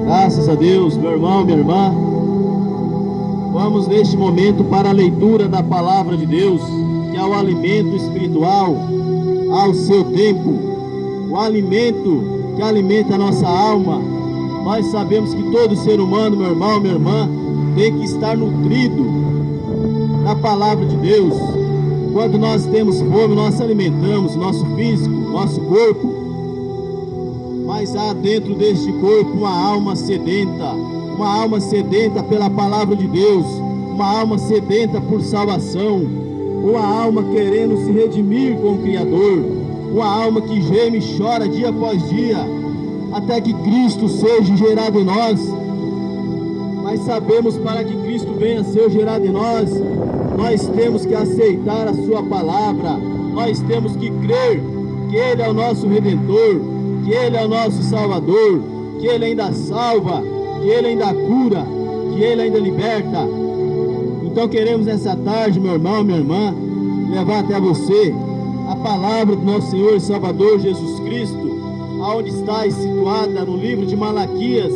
Graças a Deus, meu irmão, minha irmã. Vamos neste momento para a leitura da palavra de Deus, que é o alimento espiritual ao seu tempo, o alimento que alimenta a nossa alma. Nós sabemos que todo ser humano, meu irmão, minha irmã, tem que estar nutrido na palavra de Deus. Quando nós temos fome, nós alimentamos nosso físico, nosso corpo. Mas há dentro deste corpo uma alma sedenta pela palavra de Deus, uma alma sedenta por salvação, uma alma querendo se redimir com o Criador, uma alma que geme e chora dia após dia, até que Cristo seja gerado em nós. Mas sabemos, para que Cristo venha a ser gerado em nós temos que aceitar a sua palavra, nós temos que crer que Ele é o nosso Redentor, que Ele é o nosso Salvador, que Ele ainda salva, que Ele ainda cura, que Ele ainda liberta. Então queremos essa tarde, meu irmão, minha irmã, levar até você a palavra do nosso Senhor e Salvador Jesus Cristo, aonde está situada no livro de Malaquias,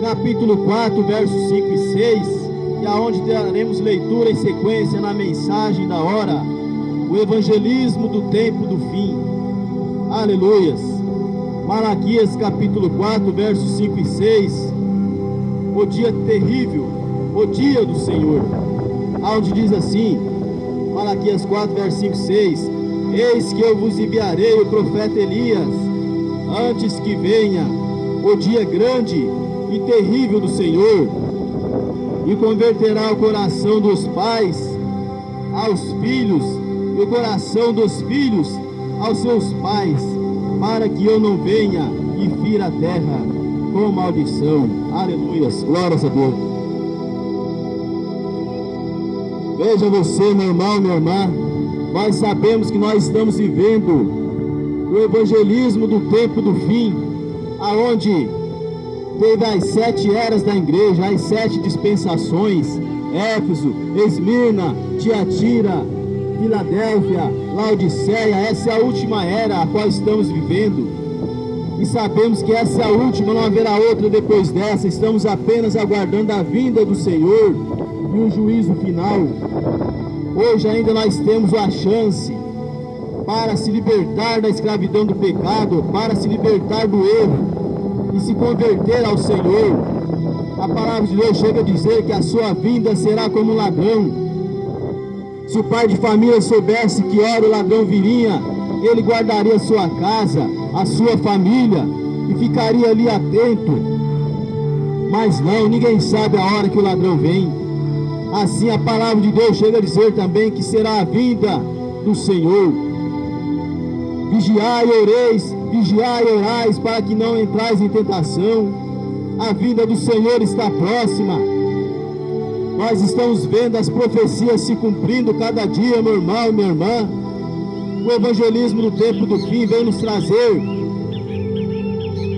capítulo 4, versos 5 e 6, e aonde daremos leitura em sequência na mensagem da hora, o evangelismo do tempo do fim. Aleluias. Malaquias capítulo 4, versos 5 e 6, o dia terrível, o dia do Senhor, onde diz assim, Malaquias 4, versos 5 e 6, eis que eu vos enviarei o profeta Elias, antes que venha o dia grande e terrível do Senhor, e converterá o coração dos pais aos filhos, e o coração dos filhos aos seus pais, para que eu não venha e fira a terra com maldição. Aleluias, glórias a Deus. Veja você, meu irmão, minha irmã, nós sabemos que nós estamos vivendo o evangelismo do tempo do fim, aonde teve as 7 eras da igreja, as 7 dispensações, Éfeso, Esmirna, Tiatira, Filadélfia, Laodiceia. Essa é a última era a qual estamos vivendo, e sabemos que essa é a última, não haverá outra depois dessa. Estamos apenas aguardando a vinda do Senhor e o juízo final. Hoje ainda nós temos a chance para se libertar da escravidão do pecado, para se libertar do erro e se converter ao Senhor. A palavra de Deus chega a dizer que a sua vinda será como um ladrão. Se o pai de família soubesse que hora o ladrão viria, ele guardaria a sua casa, a sua família, e ficaria ali atento. Mas não, ninguém sabe a hora que o ladrão vem. Assim a palavra de Deus chega a dizer também que será a vinda do Senhor. Vigiai e orais, para que não entrais em tentação. A vinda do Senhor está próxima. Nós estamos vendo as profecias se cumprindo cada dia, meu irmão, minha irmã. O evangelismo do tempo do fim vem nos trazer,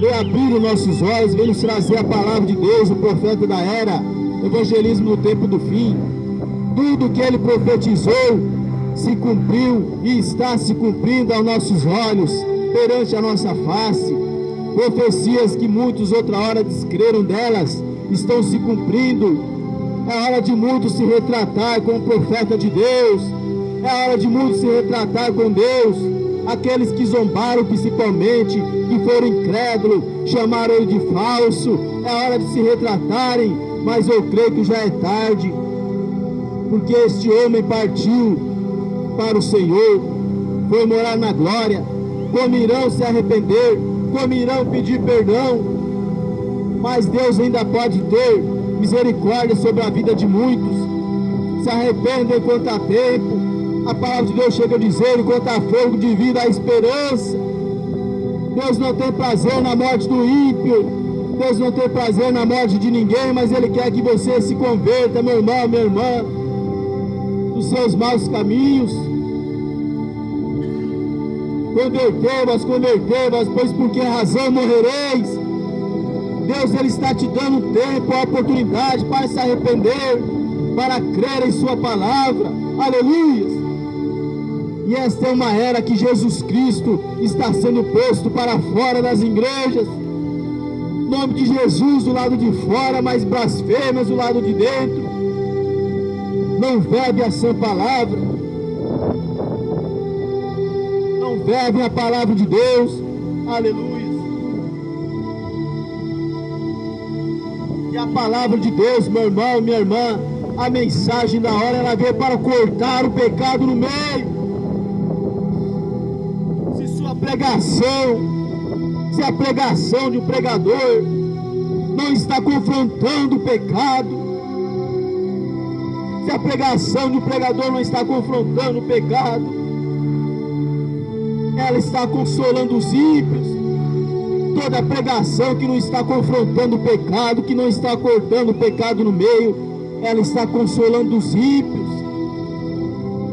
vem abrir os nossos olhos, vem nos trazer a palavra de Deus, o profeta da era, evangelismo do tempo do fim. Tudo que ele profetizou se cumpriu e está se cumprindo aos nossos olhos, perante a nossa face. Profecias que muitos outra hora descreram delas, estão se cumprindo. É hora de muitos se retratar com o profeta de Deus. É hora de muitos se retratar com Deus. Aqueles que zombaram principalmente, que foram incrédulos, chamaram ele de falso. É hora de se retratarem, mas eu creio que já é tarde, porque este homem partiu para o Senhor, foi morar na glória. Como irão se arrepender, como irão pedir perdão, mas Deus ainda pode ter misericórdia sobre a vida de muitos. Se arrependem enquanto há tempo. A palavra de Deus chega a dizer, enquanto há fogo de vida, há esperança. Deus não tem prazer na morte do ímpio, Deus não tem prazer na morte de ninguém, mas Ele quer que você se converta, meu irmão, minha irmã, dos seus maus caminhos. Convertei-vos, pois por que razão morrereis? Deus, Ele está te dando tempo, a oportunidade para se arrepender, para crer em sua palavra. Aleluia! E esta é uma era que Jesus Cristo está sendo posto para fora das igrejas. Em nome de Jesus, do lado de fora, mas blasfêmias do lado de dentro. Não bebe a sã palavra. Não bebe a palavra de Deus. Aleluia. E a palavra de Deus, meu irmão, minha irmã, a mensagem da hora, ela veio para cortar o pecado no meio. Se a pregação de um pregador não está confrontando o pecado, se a pregação de um pregador não está confrontando o pecado, ela está consolando os ímpios. Toda pregação que não está confrontando o pecado, que não está cortando o pecado no meio, ela está consolando os ímpios.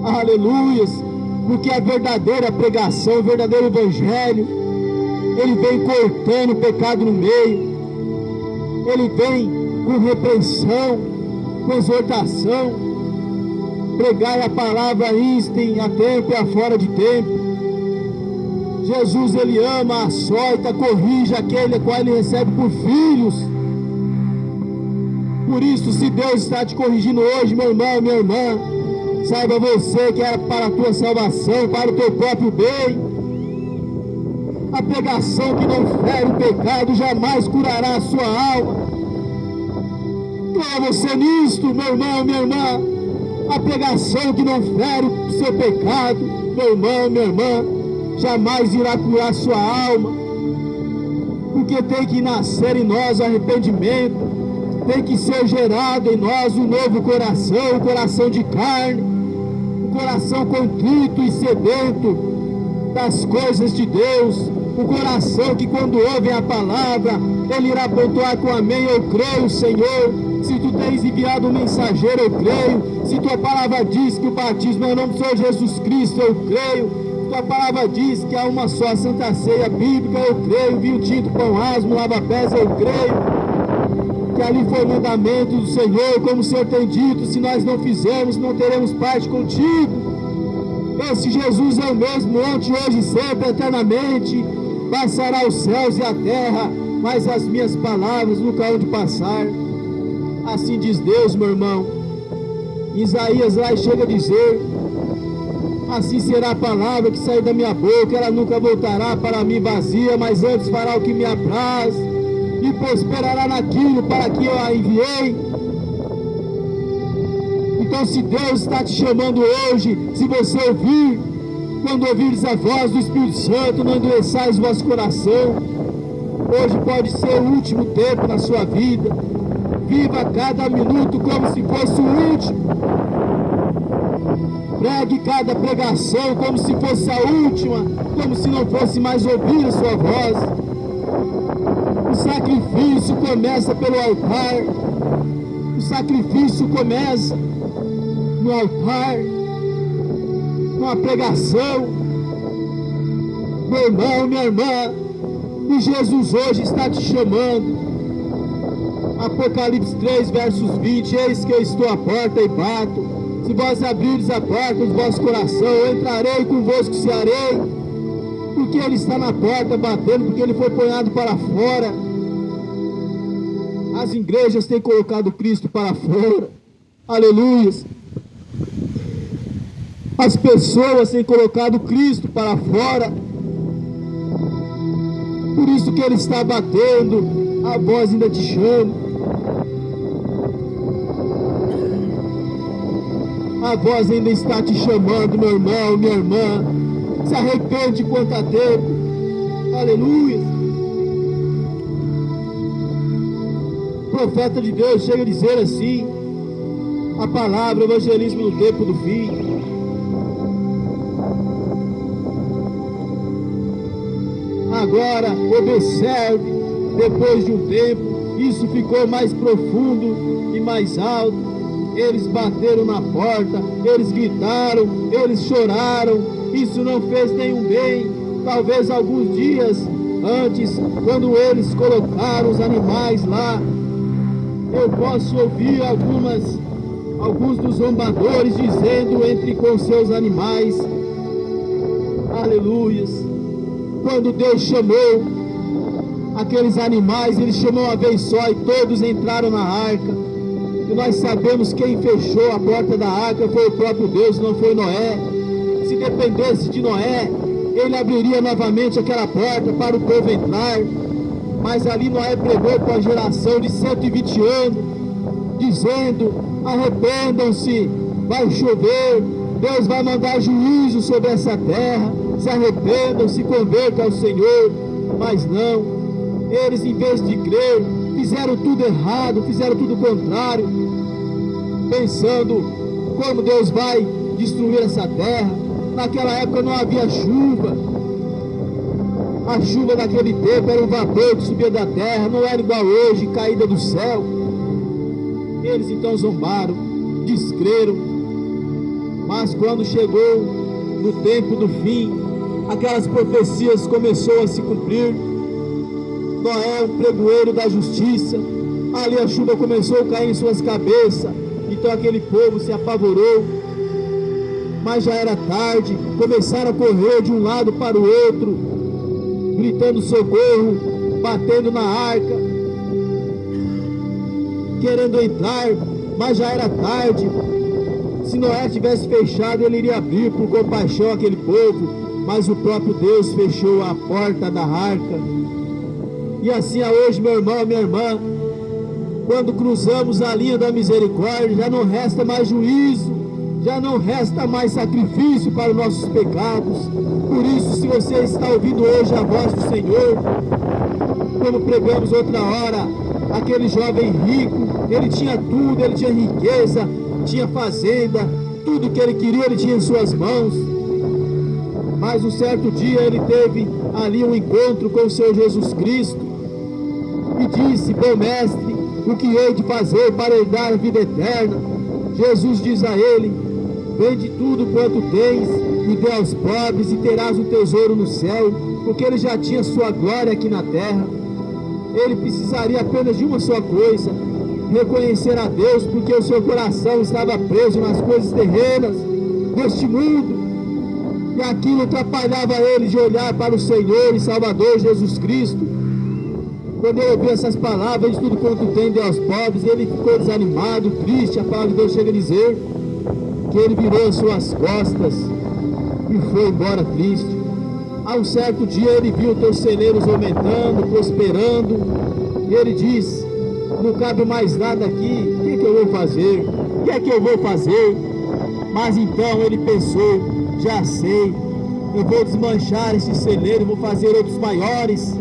Aleluias. Porque a verdadeira pregação, o verdadeiro evangelho, ele vem cortando o pecado no meio, ele vem com repreensão, com exortação. Pregai a palavra instem a tempo e a fora de tempo. Jesus, ele ama, açoita, corrige aquele a qual ele recebe por filhos. Por isso, se Deus está te corrigindo hoje, meu irmão, minha irmã, saiba você que era para a tua salvação, para o teu próprio bem. A pregação que não fere o pecado jamais curará a sua alma. Creia você nisto, meu irmão, minha irmã. A pregação que não fere o seu pecado, meu irmão, minha irmã, jamais irá curar a sua alma. Porque tem que nascer em nós o arrependimento, tem que ser gerado em nós um novo coração, um coração de carne, coração contrito e sedento das coisas de Deus, o coração que quando ouve a palavra, ele irá pontuar com amém, eu creio, Senhor. Se tu tens enviado um mensageiro, eu creio. Se tua palavra diz que o batismo é o nome do Senhor Jesus Cristo, eu creio. Tua palavra diz que há uma só santa ceia bíblica, eu creio. Vinho tinto, pão asmo, lava-pés, eu creio. Que ali foi o mandamento do Senhor, como o Senhor tem dito, se nós não fizermos, não teremos parte contigo. Esse Jesus é o mesmo ontem, hoje e sempre, eternamente. Passará os céus e a terra, mas as minhas palavras nunca hão de passar. Assim diz Deus, meu irmão. Isaías lá chega a dizer: assim será a palavra que sair da minha boca, ela nunca voltará para mim vazia, mas antes fará o que me apraz e prosperará naquilo para que eu a enviei. Então, se Deus está te chamando hoje, se você ouvir, quando ouvires a voz do Espírito Santo, não endureçais o vosso coração. Hoje pode ser o último tempo na sua vida. Viva cada minuto como se fosse o último. Pregue cada pregação como se fosse a última, como se não fosse mais ouvir a sua voz. O sacrifício começa pelo altar. O sacrifício começa no altar, numa pregação. Meu irmão, minha irmã, e Jesus hoje está te chamando. Apocalipse 3, versos 20: eis que eu estou à porta e bato. Se vós abrirdes a porta do vosso coração, eu entrarei convosco, cearei. Porque ele está na porta batendo, porque ele foi ponhado para fora. As igrejas têm colocado Cristo para fora. Aleluia. As pessoas têm colocado Cristo para fora. Por isso que ele está batendo. A voz ainda te chama. A voz ainda está te chamando, meu irmão, minha irmã. Se arrepende quanto a tempo. Aleluia. O profeta de Deus chega a dizer assim: a palavra, o evangelismo no tempo do fim. Agora, observe, depois de um tempo, isso ficou mais profundo e mais alto. Eles bateram na porta, eles gritaram, eles choraram. Isso não fez nenhum bem. Talvez alguns dias antes, quando eles colocaram os animais lá, eu posso ouvir alguns dos zombadores dizendo entre com seus animais: Aleluias. Quando Deus chamou aqueles animais, Ele chamou uma vez só e todos entraram na arca. E nós sabemos quem fechou a porta da arca foi o próprio Deus, não foi Noé. Se dependesse de Noé, ele abriria novamente aquela porta para o povo entrar. Mas ali Noé pregou para a geração de 120 anos, dizendo: arrependam-se, vai chover, Deus vai mandar juízo sobre essa terra, se arrependam, se convertam ao Senhor. Mas não, eles, em vez de crer, fizeram tudo errado, fizeram tudo contrário, pensando como Deus vai destruir essa terra. Naquela época não havia chuva. A chuva naquele tempo era um vapor que subia da terra, não era igual hoje, caída do céu. Eles então zombaram, descreram. Mas quando chegou no tempo do fim, aquelas profecias começaram a se cumprir. Noé, um pregoeiro da justiça, ali a chuva começou a cair em suas cabeças. Então aquele povo se apavorou. Mas já era tarde, começaram a correr de um lado para o outro, gritando socorro, batendo na arca, querendo entrar, mas já era tarde. Se Noé tivesse fechado, ele iria abrir por compaixão aquele povo, mas o próprio Deus fechou a porta da arca. E assim é hoje, meu irmão, minha irmã, quando cruzamos a linha da misericórdia, já não resta mais juízo, já não resta mais sacrifício para os nossos pecados. Por isso, se você está ouvindo hoje a voz do Senhor, como pregamos outra hora, aquele jovem rico, ele tinha tudo, ele tinha riqueza, tinha fazenda, tudo que ele queria ele tinha em suas mãos. Mas um certo dia ele teve ali um encontro com o Senhor Jesus Cristo e disse: bom mestre, o que hei de fazer para herdar a vida eterna? Jesus diz a ele: vende tudo quanto tens e dê aos pobres, e terás um tesouro no céu. Porque ele já tinha sua glória aqui na terra. Ele precisaria apenas de uma só coisa: reconhecer a Deus, porque o seu coração estava preso nas coisas terrenas deste mundo, e aquilo atrapalhava ele de olhar para o Senhor e Salvador Jesus Cristo. Quando ele ouviu essas palavras: de tudo quanto tem, dê aos pobres, ele ficou desanimado, triste. A palavra de Deus chega a dizer que ele virou as suas costas e foi embora triste. A um certo dia ele viu teus celeiros aumentando, prosperando, e ele diz: não cabe mais nada aqui, o que é que eu vou fazer? O que é que eu vou fazer? Mas então ele pensou: já sei, eu vou desmanchar este celeiro, vou fazer outros maiores.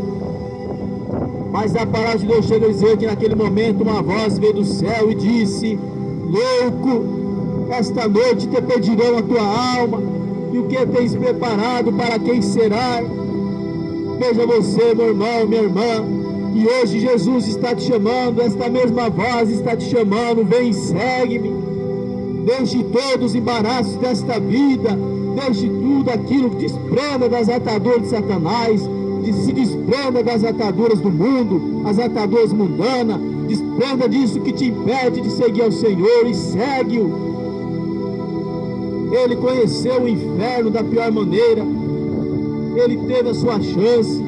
Mas a palavra de Deus chega a dizer que naquele momento uma voz veio do céu e disse: louco, esta noite te pedirão a tua alma, e o que tens preparado para quem será? Veja você, meu irmão, minha irmã, e hoje Jesus está te chamando, esta mesma voz está te chamando: vem, segue-me. Deixe todos os embaraços desta vida, deixe tudo aquilo que desprenda das ataduras de Satanás, se desprenda das ataduras do mundo, as ataduras mundanas, desprenda disso que te impede de seguir ao Senhor e segue-o. Ele conheceu o inferno da pior maneira, ele teve a sua chance.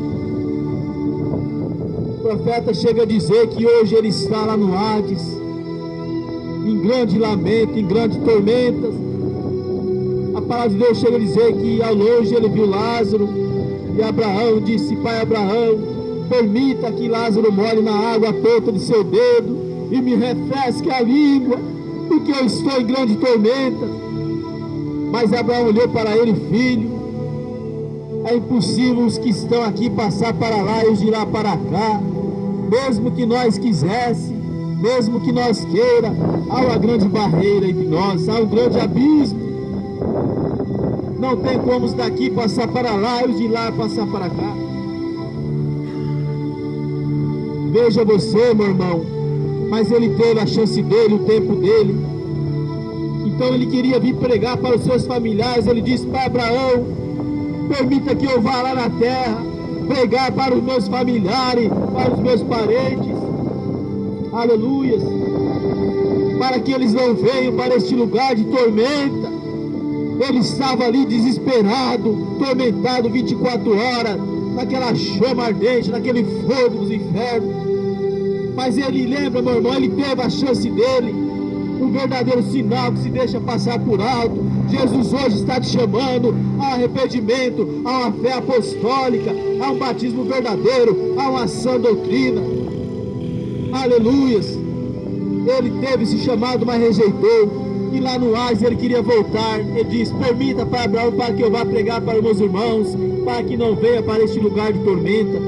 O profeta chega a dizer que hoje ele está lá no Hades, em grande lamento, em grandes tormentas. A palavra de Deus chega a dizer que ao longe ele viu Lázaro, e Abraão disse: pai Abraão, permita que Lázaro molhe na água a ponta de seu dedo e me refresque a língua, porque eu estou em grande tormenta. Mas Abraão olhou para ele: filho, é impossível os que estão aqui passar para lá e os de lá para cá. Mesmo que nós quisesse, mesmo que nós queira, há uma grande barreira entre nós, há um grande abismo. Não tem como os daqui passar para lá e os de lá passar para cá. Veja você, meu irmão, mas ele teve a chance dele, o tempo dele. Então ele queria vir pregar para os seus familiares. Ele disse: pai Abraão, permita que eu vá lá na terra, pregar para os meus familiares, para os meus parentes. Aleluia. Para que eles não venham para este lugar de tormenta. Ele estava ali desesperado, tormentado 24 horas, naquela chama ardente, naquele fogo dos infernos. Mas ele lembra, meu irmão, ele teve a chance dele, um verdadeiro sinal que se deixa passar por alto. Jesus hoje está te chamando ao arrependimento, a uma fé apostólica, a um batismo verdadeiro, a uma sã doutrina. Aleluias. Ele teve esse chamado, mas rejeitou. E lá no Hades ele queria voltar. Ele diz: permita, Pai Abraão, para que eu vá pregar para os meus irmãos, para que não venha para este lugar de tormenta.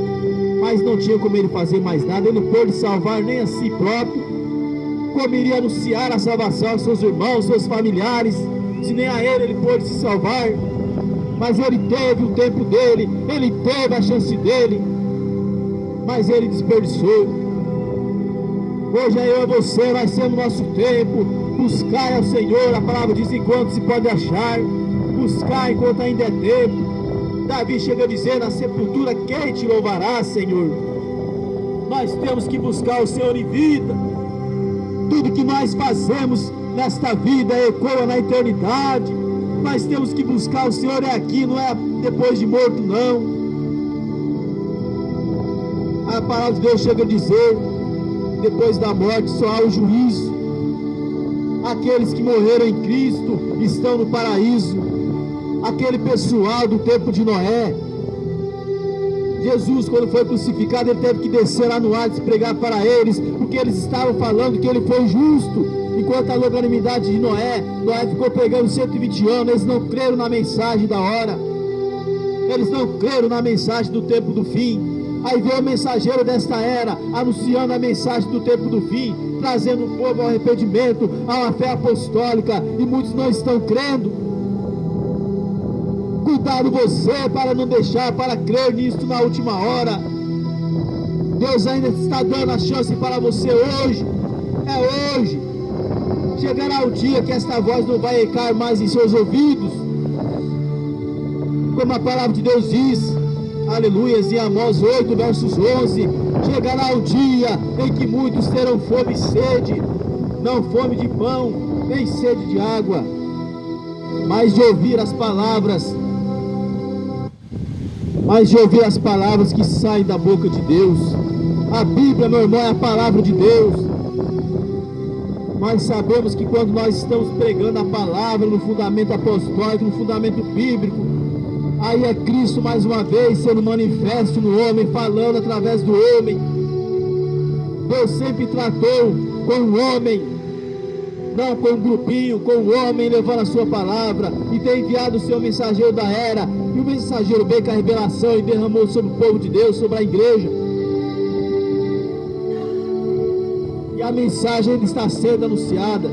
Mas não tinha como ele fazer mais nada. Ele não pôde salvar nem a si próprio. Como iria anunciar a salvação aos seus irmãos, seus familiares, se nem a ele pôde se salvar? Mas ele teve o tempo dele, ele teve a chance dele, mas ele desperdiçou. Hoje é eu e você, vai ser no nosso tempo. Buscai ao Senhor, a palavra diz, enquanto se pode achar. Buscai enquanto ainda é tempo. Davi chega a dizer: na sepultura quem te louvará, Senhor? Nós temos que buscar o Senhor em vida. Tudo que nós fazemos nesta vida ecoa na eternidade. Nós temos que buscar o Senhor é aqui, não é depois de morto, não. A palavra de Deus chega a dizer: depois da morte só há o juízo. Aqueles que morreram em Cristo estão no paraíso. Aquele pessoal do tempo de Noé, Jesus, quando foi crucificado, ele teve que descer lá no Hades e pregar para eles, porque eles estavam falando que ele foi justo, enquanto a longanimidade de Noé ficou pregando 120 anos. Eles não creram na mensagem da hora, eles não creram na mensagem do tempo do fim. Aí veio o mensageiro desta era, anunciando a mensagem do tempo do fim, trazendo o povo ao arrependimento, a uma fé apostólica, e muitos não estão crendo. Cuidado você para não deixar para crer nisso na última hora. Deus ainda está dando a chance para você hoje. É hoje. Chegará o dia que esta voz não vai ecoar mais em seus ouvidos, como a palavra de Deus diz, aleluias, em Amós 8 versos 11, chegará o dia em que muitos terão fome e sede, não fome de pão, nem sede de água, mas de ouvir as palavras que saem da boca de Deus. A Bíblia, meu irmão, é a palavra de Deus. Nós sabemos que quando nós estamos pregando a palavra no fundamento apostólico, no fundamento bíblico, aí é Cristo mais uma vez sendo manifesto no homem, falando através do homem. Deus sempre tratou com o homem, não com um grupinho, com o homem levando a sua palavra, e tem enviado o seu mensageiro da era, e o mensageiro veio com a revelação e derramou sobre o povo de Deus, sobre a igreja. E a mensagem ainda está sendo anunciada.